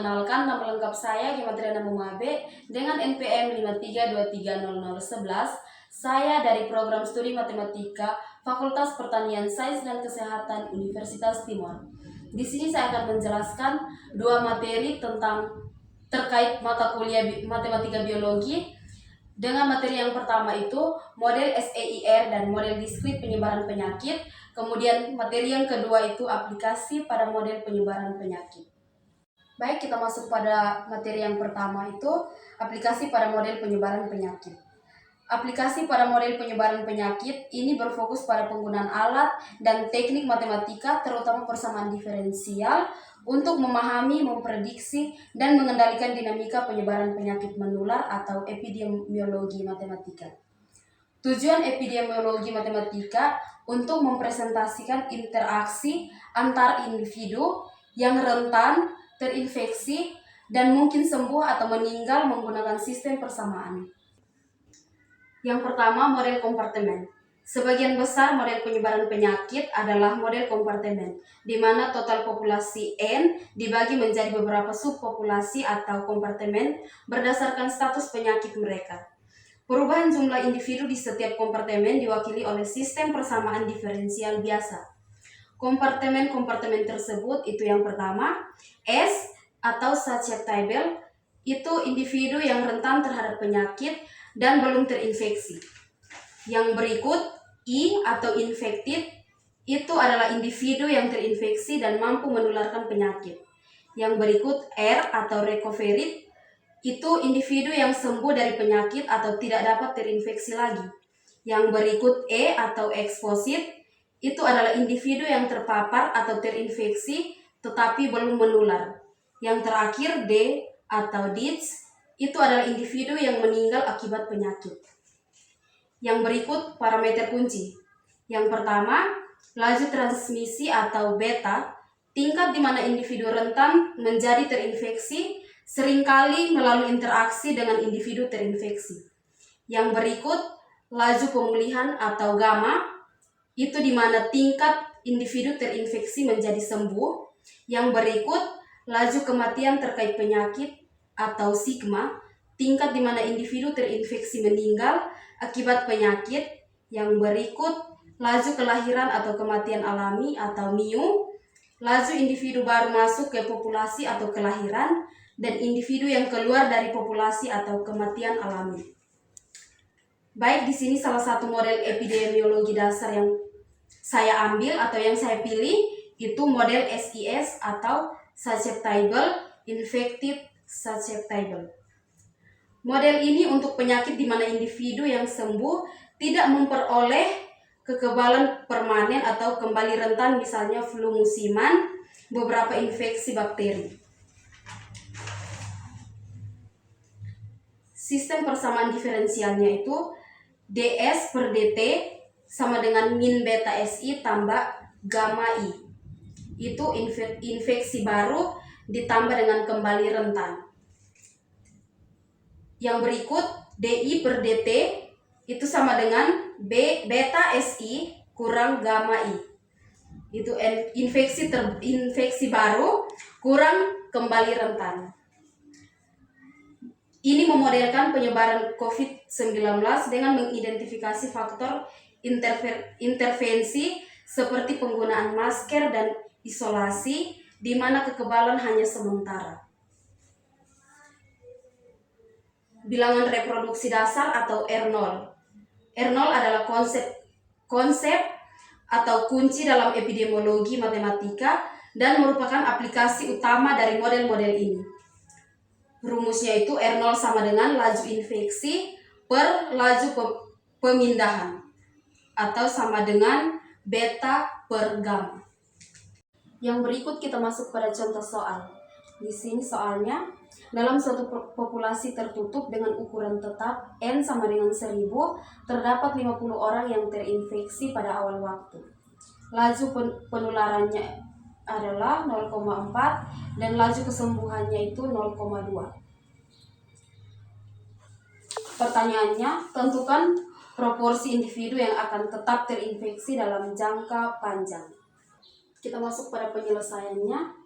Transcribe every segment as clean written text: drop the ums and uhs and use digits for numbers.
perkenalkan, nama lengkap saya Gematriana Mumabe dengan NPM 53230011. Saya dari Program Studi Matematika Fakultas Pertanian Sains dan Kesehatan Universitas Timor. Di sini saya akan menjelaskan dua materi terkait mata kuliah Matematika Biologi. Dengan materi yang pertama itu model SEIR dan model diskrit penyebaran penyakit. Kemudian materi yang kedua itu aplikasi pada model penyebaran penyakit. Baik, kita masuk pada materi yang pertama itu aplikasi pada model penyebaran penyakit. Aplikasi pada model penyebaran penyakit ini berfokus pada penggunaan alat dan teknik matematika, terutama persamaan diferensial, untuk memahami, memprediksi, dan mengendalikan dinamika penyebaran penyakit menular atau epidemiologi matematika. Tujuan epidemiologi matematika untuk mempresentasikan interaksi antar individu yang rentan terinfeksi dan mungkin sembuh atau meninggal menggunakan sistem persamaan. Yang pertama, model kompartemen. Sebagian besar model penyebaran penyakit adalah model kompartemen, di mana total populasi N dibagi menjadi beberapa subpopulasi atau kompartemen berdasarkan status penyakit mereka. Perubahan jumlah individu di setiap kompartemen diwakili oleh sistem persamaan diferensial biasa. Kompartemen-kompartemen tersebut itu yang pertama, S atau susceptible, itu individu yang rentan terhadap penyakit dan belum terinfeksi. Yang berikut, I atau infected, itu adalah individu yang terinfeksi dan mampu menularkan penyakit. Yang berikut, R atau recovered, itu individu yang sembuh dari penyakit atau tidak dapat terinfeksi lagi. Yang berikut, E atau exposed, itu adalah individu yang terpapar atau terinfeksi tetapi belum menular. Yang terakhir, D atau deaths, itu adalah individu yang meninggal akibat penyakit. Yang berikut parameter kunci. Yang pertama, laju transmisi atau beta, tingkat di mana individu rentan menjadi terinfeksi seringkali melalui interaksi dengan individu terinfeksi. Yang berikut, laju pemulihan atau gamma, itu di mana tingkat individu terinfeksi menjadi sembuh. Yang berikut, laju kematian terkait penyakit atau sigma, tingkat di mana individu terinfeksi meninggal akibat penyakit. Yang berikut, laju kelahiran atau kematian alami atau mu, laju individu baru masuk ke populasi atau kelahiran, dan individu yang keluar dari populasi atau kematian alami. Baik, di sini salah satu model epidemiologi dasar yang saya ambil atau yang saya pilih itu model SIS atau susceptible infected susceptible. Model ini untuk penyakit di mana individu yang sembuh tidak memperoleh kekebalan permanen atau kembali rentan, misalnya flu musiman, beberapa infeksi bakteri. Sistem persamaan diferensialnya itu DS per DT sama dengan min beta SI tambah gamma I. Itu infeksi baru ditambah dengan kembali rentan. Yang berikut, DI per DT itu sama dengan beta SI kurang gamma I. Itu infeksi baru kurang kembali rentan. Ini memodelkan penyebaran COVID-19 dengan mengidentifikasi faktor intervensi seperti penggunaan masker dan isolasi, di mana kekebalan hanya sementara. Bilangan reproduksi dasar atau R0. R0 adalah konsep atau kunci dalam epidemiologi matematika dan merupakan aplikasi utama dari model-model ini. Rumusnya itu R0 sama dengan laju infeksi per laju pemindahan atau sama dengan beta per gamma. Yang berikut kita masuk pada contoh soal. Di sini soalnya, dalam suatu populasi tertutup dengan ukuran tetap N sama dengan 1000, terdapat 50 orang yang terinfeksi pada awal waktu. Laju penularannya adalah 0,4 dan laju kesembuhannya itu 0,2. Pertanyaannya, tentukan proporsi individu yang akan tetap terinfeksi dalam jangka panjang. Kita masuk pada penyelesaiannya.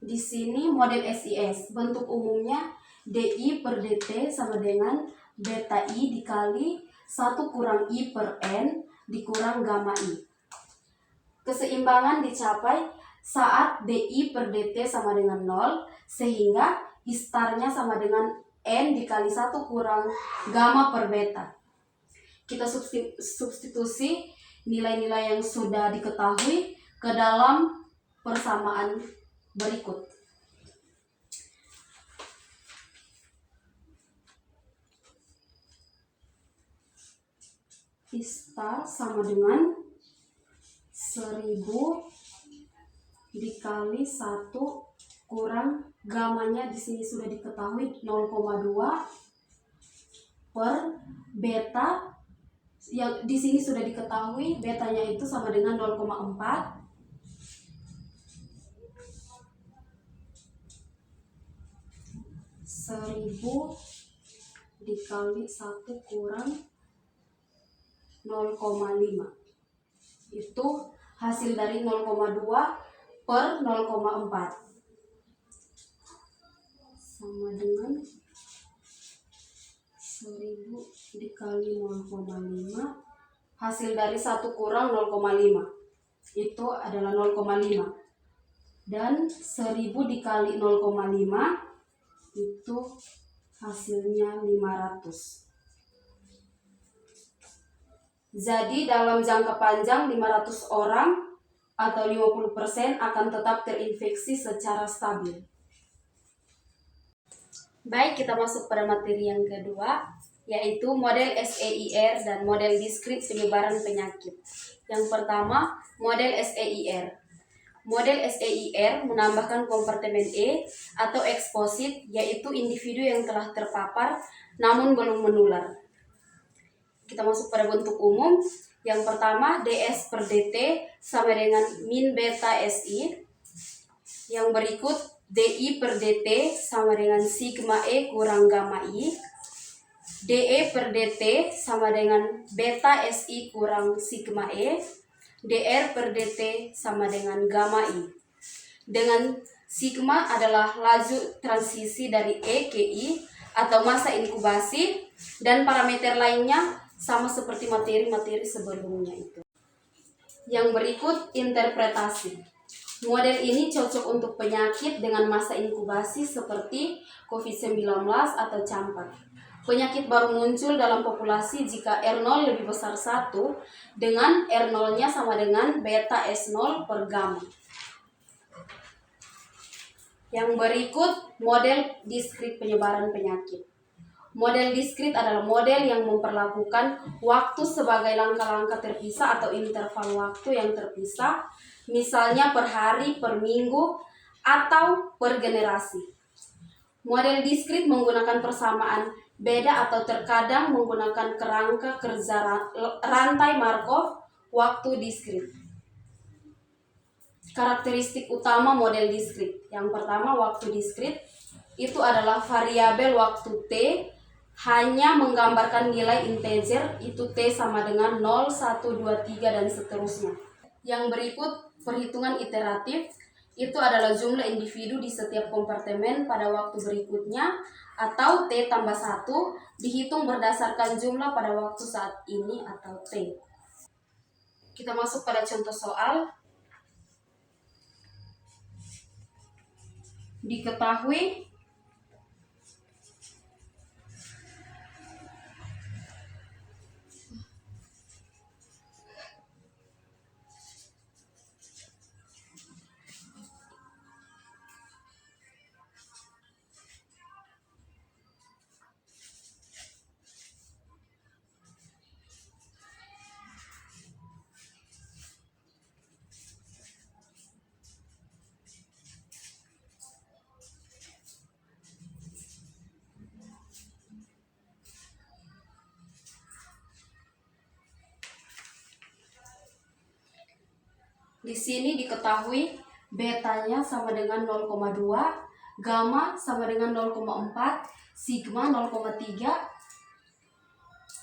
Di sini model SIS, bentuk umumnya DI per DT sama dengan beta I dikali 1 kurang I per N dikurang gamma I. Keseimbangan dicapai saat DI per DT sama dengan 0, sehingga I starnya sama dengan N dikali 1 kurang gamma per beta. Kita substitusi nilai-nilai yang sudah diketahui ke dalam persamaan berikut. I star sama dengan 1000 dikali 1 kurang gamanya di sini sudah diketahui 0,2 per beta yang di sini sudah diketahui betanya itu sama dengan 0,4 1000 dikali 1 kurang 0,5, itu hasil dari 0,2 per 0,4 sama dengan 1000 dikali 0,5, hasil dari 1 kurang 0,5 itu adalah 0,5, dan 1000 dikali 0,5 itu hasilnya 500. Jadi dalam jangka panjang 500 orang atau 50% akan tetap terinfeksi secara stabil. Baik, kita masuk pada materi yang kedua, yaitu model SEIR dan model diskrit penyebaran penyakit. Yang pertama, model SEIR. Model SEIR menambahkan kompartemen E atau eksposit, yaitu individu yang telah terpapar namun belum menular. Kita masuk pada bentuk umum. Yang pertama, DS per DT sama dengan min beta SI. Yang berikut, DI per DT sama dengan sigma E kurang gamma I. DE per DT sama dengan beta SI kurang sigma E. DR per DT sama dengan gamma I. Dengan sigma adalah laju transisi dari E ke I atau masa inkubasi, dan parameter lainnya sama seperti materi-materi sebelumnya itu. Yang berikut, interpretasi. Model ini cocok untuk penyakit dengan masa inkubasi seperti COVID-19 atau campak. Penyakit baru muncul dalam populasi jika R0 lebih besar 1 dengan R0-nya sama dengan beta S0 per gamma. Yang berikut, model diskrit penyebaran penyakit. Model diskrit adalah model yang memperlakukan waktu sebagai langkah-langkah terpisah atau interval waktu yang terpisah, misalnya per hari, per minggu, atau per generasi. Model diskrit menggunakan persamaan beda atau terkadang menggunakan kerangka kerja rantai Markov waktu diskrit. Karakteristik utama model diskrit. Yang pertama, waktu diskrit itu adalah variabel waktu T hanya menggambarkan nilai integer, itu T sama dengan 0, 1, 2, 3, dan seterusnya. Yang berikut, perhitungan iteratif, itu adalah jumlah individu di setiap kompartemen pada waktu berikutnya, atau T tambah 1, dihitung berdasarkan jumlah pada waktu saat ini atau T. Kita masuk pada contoh soal. Diketahui di sini diketahui betanya sama dengan 0,2, gamma sama dengan 0,4, sigma 0,3,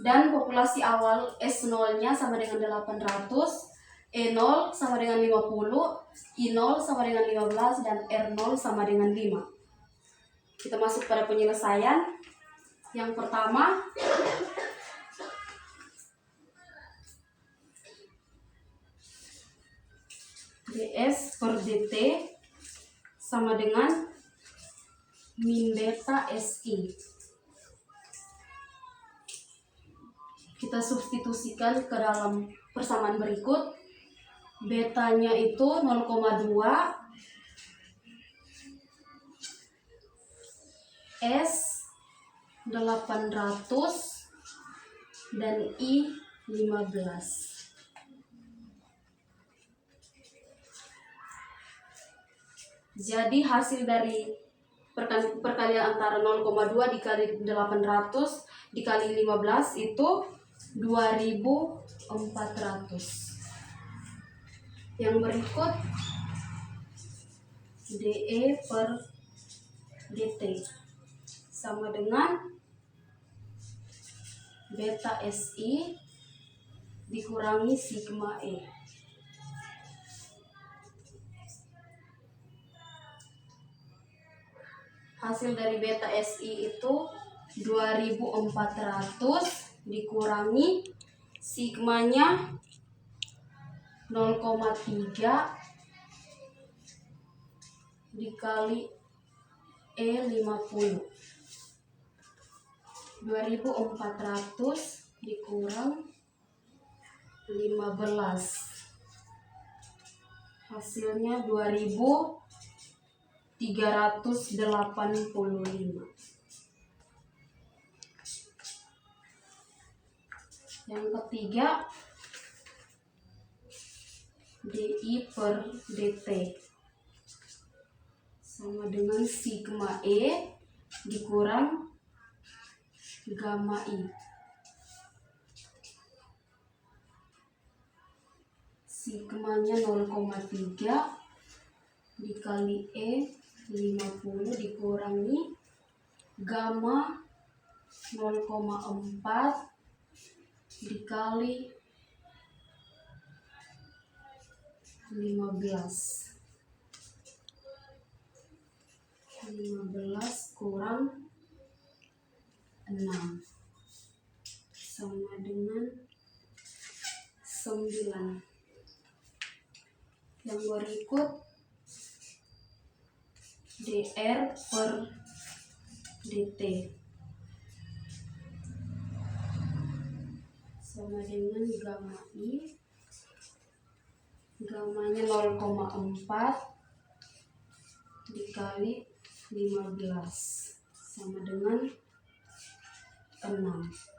dan populasi awal S0-nya sama dengan 800, E0 sama dengan 50, I0 sama dengan 15, dan R0 sama dengan 5. Kita masuk pada penyelesaian. Yang pertama, ds per dt sama dengan min beta si. Kita substitusikan ke dalam persamaan berikut. Betanya itu 0,2, S 800, dan I 15. Jadi hasil dari perkalian antara 0,2 dikali 800 dikali 15 itu 2400. Yang berikut dE per dt sama dengan beta si dikurangi sigma e. Hasil dari beta si itu 2400 dikurangi sigmanya 0,3 dikali E50. 2400 dikurang 15. Hasilnya 2385. Yang ketiga, dI per dt sama dengan sigma E dikurang gamma I. Sigmanya 0,3 dikali E50 dikurangi gamma 0,4 dikali 15 kurang 6 sama dengan 9. Yang berikut dr per dt sama dengan gamma I, gammanya 0,4 dikali 15 sama dengan 6.